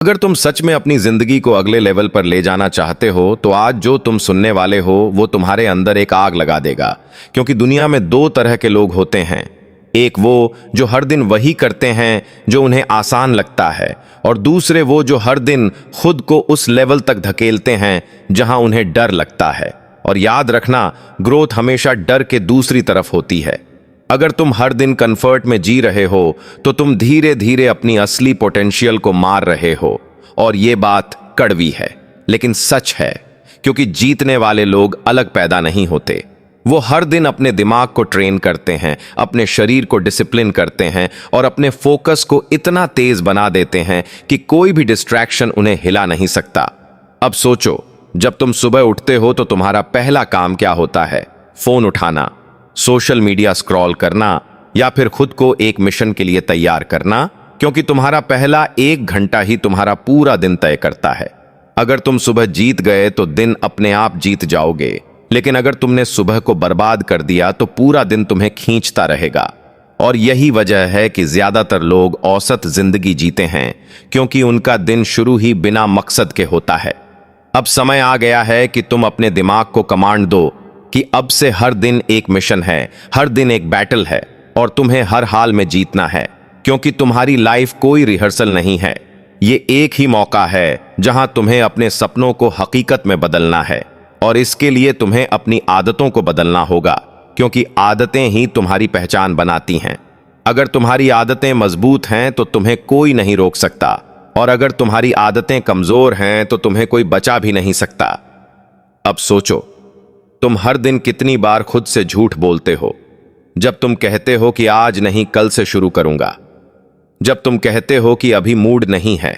अगर तुम सच में अपनी जिंदगी को अगले लेवल पर ले जाना चाहते हो तो आज जो तुम सुनने वाले हो वो तुम्हारे अंदर एक आग लगा देगा। क्योंकि दुनिया में दो तरह के लोग होते हैं, एक वो जो हर दिन वही करते हैं जो उन्हें आसान लगता है, और दूसरे वो जो हर दिन खुद को उस लेवल तक धकेलते हैं जहां उन्हें डर लगता है। और याद रखना, ग्रोथ हमेशा डर के दूसरी तरफ होती है। अगर तुम हर दिन कंफर्ट में जी रहे हो तो तुम धीरे धीरे अपनी असली पोटेंशियल को मार रहे हो। और ये बात कड़वी है लेकिन सच है, क्योंकि जीतने वाले लोग अलग पैदा नहीं होते। वो हर दिन अपने दिमाग को ट्रेन करते हैं, अपने शरीर को डिसिप्लिन करते हैं और अपने फोकस को इतना तेज बना देते हैं कि कोई भी डिस्ट्रैक्शन उन्हें हिला नहीं सकता। अब सोचो, जब तुम सुबह उठते हो तो तुम्हारा पहला काम क्या होता है? फोन उठाना, सोशल मीडिया स्क्रॉल करना, या फिर खुद को एक मिशन के लिए तैयार करना? क्योंकि तुम्हारा पहला 1 घंटा ही तुम्हारा पूरा दिन तय करता है। अगर तुम सुबह जीत गए तो दिन अपने आप जीत जाओगे, लेकिन अगर तुमने सुबह को बर्बाद कर दिया तो पूरा दिन तुम्हें खींचता रहेगा। और यही वजह है कि ज्यादातर लोग औसत जिंदगी जीते हैं, क्योंकि उनका दिन शुरू ही बिना मकसद के होता है। अब समय आ गया है कि तुम अपने दिमाग को कमांड दो कि अब से हर दिन एक मिशन है, हर दिन एक बैटल है, और तुम्हें हर हाल में जीतना है। क्योंकि तुम्हारी लाइफ कोई रिहर्सल नहीं है, ये एक ही मौका है जहां तुम्हें अपने सपनों को हकीकत में बदलना है। और इसके लिए तुम्हें अपनी आदतों को बदलना होगा, क्योंकि आदतें ही तुम्हारी पहचान बनाती हैं। अगर तुम्हारी आदतें मजबूत हैं तो तुम्हें कोई नहीं रोक सकता, और अगर तुम्हारी आदतें कमजोर हैं तो तुम्हें कोई बचा भी नहीं सकता। अब सोचो, तुम हर दिन कितनी बार खुद से झूठ बोलते हो? जब तुम कहते हो कि आज नहीं कल से शुरू करूंगा, जब तुम कहते हो कि अभी मूड नहीं है,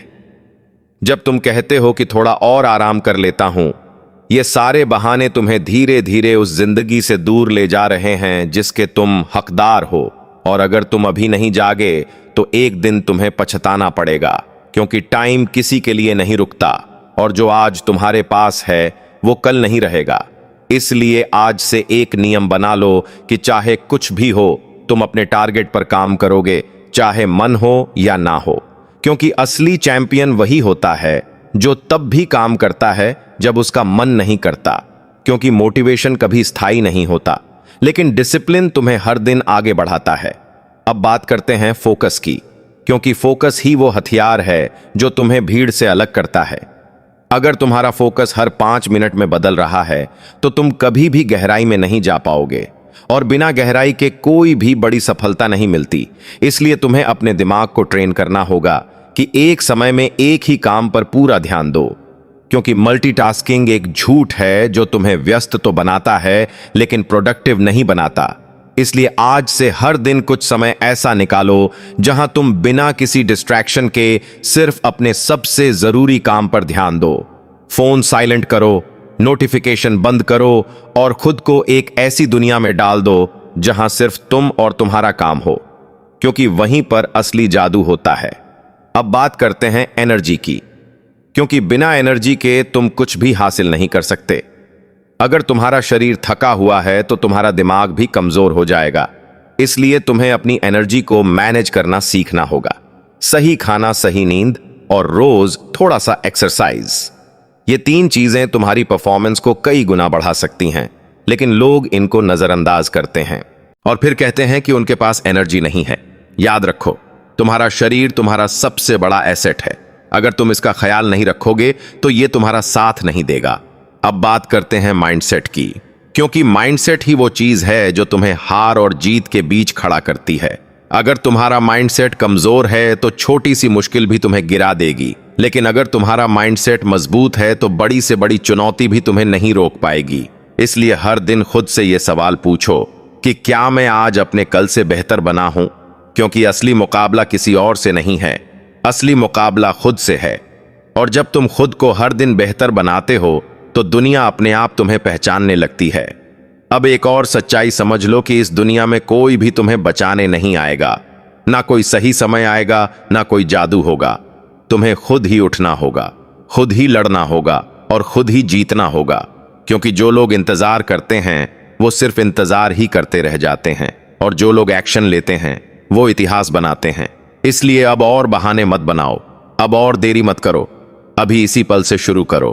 जब तुम कहते हो कि थोड़ा और आराम कर लेता हूं, ये सारे बहाने तुम्हें धीरे धीरे उस जिंदगी से दूर ले जा रहे हैं जिसके तुम हकदार हो। और अगर तुम अभी नहीं जागे तो एक दिन तुम्हें पछताना पड़ेगा, क्योंकि टाइम किसी के लिए नहीं रुकता, और जो आज तुम्हारे पास है वो कल नहीं रहेगा। इसलिए आज से एक नियम बना लो कि चाहे कुछ भी हो तुम अपने टारगेट पर काम करोगे, चाहे मन हो या ना हो। क्योंकि असली चैंपियन वही होता है जो तब भी काम करता है जब उसका मन नहीं करता। क्योंकि मोटिवेशन कभी स्थायी नहीं होता, लेकिन डिसिप्लिन तुम्हें हर दिन आगे बढ़ाता है। अब बात करते हैं फोकस की, क्योंकि फोकस ही वो हथियार है जो तुम्हें भीड़ से अलग करता है। अगर तुम्हारा फोकस हर 5 मिनट में बदल रहा है तो तुम कभी भी गहराई में नहीं जा पाओगे, और बिना गहराई के कोई भी बड़ी सफलता नहीं मिलती। इसलिए तुम्हें अपने दिमाग को ट्रेन करना होगा कि एक समय में एक ही काम पर पूरा ध्यान दो। क्योंकि मल्टीटास्किंग एक झूठ है जो तुम्हें व्यस्त तो बनाता है लेकिन प्रोडक्टिव नहीं बनाता। इसलिए आज से हर दिन कुछ समय ऐसा निकालो जहां तुम बिना किसी डिस्ट्रैक्शन के सिर्फ अपने सबसे जरूरी काम पर ध्यान दो। फोन साइलेंट करो, नोटिफिकेशन बंद करो, और खुद को एक ऐसी दुनिया में डाल दो जहां सिर्फ तुम और तुम्हारा काम हो, क्योंकि वहीं पर असली जादू होता है। अब बात करते हैं एनर्जी की, क्योंकि बिना एनर्जी के तुम कुछ भी हासिल नहीं कर सकते। अगर तुम्हारा शरीर थका हुआ है तो तुम्हारा दिमाग भी कमजोर हो जाएगा। इसलिए तुम्हें अपनी एनर्जी को मैनेज करना सीखना होगा। सही खाना, सही नींद और रोज थोड़ा सा एक्सरसाइज, ये 3 चीजें तुम्हारी परफॉर्मेंस को कई गुना बढ़ा सकती हैं। लेकिन लोग इनको नजरअंदाज करते हैं और फिर कहते हैं कि उनके पास एनर्जी नहीं है। याद रखो, तुम्हारा शरीर तुम्हारा सबसे बड़ा एसेट है। अगर तुम इसका ख्याल नहीं रखोगे तो ये तुम्हारा साथ नहीं देगा। अब बात करते हैं माइंडसेट की, क्योंकि माइंडसेट ही वो चीज है जो तुम्हें हार और जीत के बीच खड़ा करती है। अगर तुम्हारा माइंडसेट कमजोर है तो छोटी सी मुश्किल भी तुम्हें गिरा देगी, लेकिन अगर तुम्हारा माइंडसेट मजबूत है तो बड़ी से बड़ी चुनौती भी तुम्हें नहीं रोक पाएगी। इसलिए हर दिन खुद से ये सवाल पूछो कि क्या मैं आज अपने कल से बेहतर बना हूं? क्योंकि असली मुकाबला किसी और से नहीं है, असली मुकाबला खुद से है। और जब तुम खुद को हर दिन बेहतर बनाते हो तो दुनिया अपने आप तुम्हें पहचानने लगती है। अब एक और सच्चाई समझ लो कि इस दुनिया में कोई भी तुम्हें बचाने नहीं आएगा। ना कोई सही समय आएगा, ना कोई जादू होगा। तुम्हें खुद ही उठना होगा, खुद ही लड़ना होगा और खुद ही जीतना होगा। क्योंकि जो लोग इंतजार करते हैं वो सिर्फ इंतजार ही करते रह जाते हैं, और जो लोग एक्शन लेते हैं वो इतिहास बनाते हैं। इसलिए अब और बहाने मत बनाओ। अब और देरी मत करो, अभी इसी पल से शुरू करो,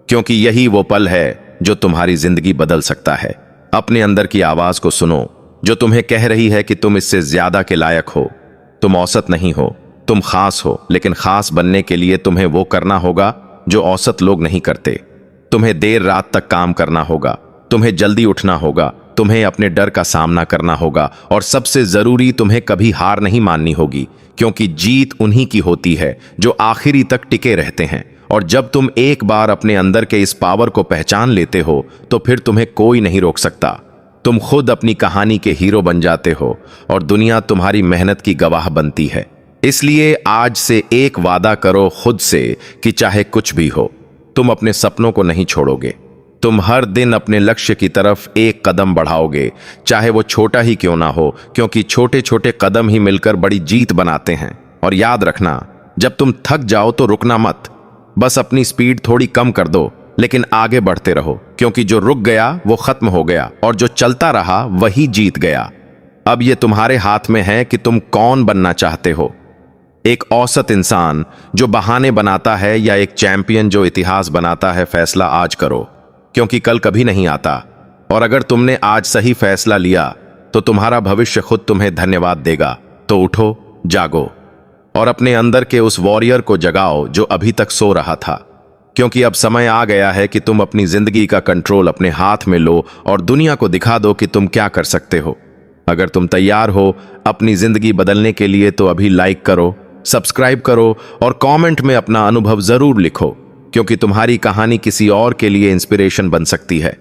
क्योंकि यही वो पल है जो तुम्हारी जिंदगी बदल सकता है। अपने अंदर की आवाज को सुनो जो तुम्हें कह रही है कि तुम इससे ज्यादा के लायक हो। तुम औसत नहीं हो, तुम खास हो, लेकिन खास बनने के लिए तुम्हें वो करना होगा जो औसत लोग नहीं करते। तुम्हें देर रात तक काम करना होगा, तुम्हें जल्दी उठना होगा, तुम्हें अपने डर का सामना करना होगा, और सबसे जरूरी तुम्हें कभी हार नहीं माननी होगी, क्योंकि जीत उन्हीं की होती है जो आखिरी तक टिके रहते हैं। और जब तुम एक बार अपने अंदर के इस पावर को पहचान लेते हो तो फिर तुम्हें कोई नहीं रोक सकता। तुम खुद अपनी कहानी के हीरो बन जाते हो और दुनिया तुम्हारी मेहनत की गवाह बनती है। इसलिए आज से एक वादा करो खुद से कि चाहे कुछ भी हो, तुम अपने सपनों को नहीं छोड़ोगे। तुम हर दिन अपने लक्ष्य की तरफ एक कदम बढ़ाओगे, चाहे वो छोटा ही क्यों ना हो, क्योंकि छोटे छोटे कदम ही मिलकर बड़ी जीत बनाते हैं। और याद रखना, जब तुम थक जाओ तो रुकना मत, बस अपनी स्पीड थोड़ी कम कर दो, लेकिन आगे बढ़ते रहो, क्योंकि जो रुक गया वो खत्म हो गया और जो चलता रहा वही जीत गया। अब ये तुम्हारे हाथ में है कि तुम कौन बनना चाहते हो, एक औसत इंसान जो बहाने बनाता है या एक चैंपियन जो इतिहास बनाता है। फैसला आज करो, क्योंकि कल कभी नहीं आता। और अगर तुमने आज सही फैसला लिया तो तुम्हारा भविष्य खुद तुम्हें धन्यवाद देगा। तो उठो, जागो और अपने अंदर के उस वॉरियर को जगाओ जो अभी तक सो रहा था, क्योंकि अब समय आ गया है कि तुम अपनी जिंदगी का कंट्रोल अपने हाथ में लो और दुनिया को दिखा दो कि तुम क्या कर सकते हो। अगर तुम तैयार हो अपनी जिंदगी बदलने के लिए तो अभी लाइक करो, सब्सक्राइब करो और कमेंट में अपना अनुभव जरूर लिखो, क्योंकि तुम्हारी कहानी किसी और के लिए इंस्पिरेशन बन सकती है।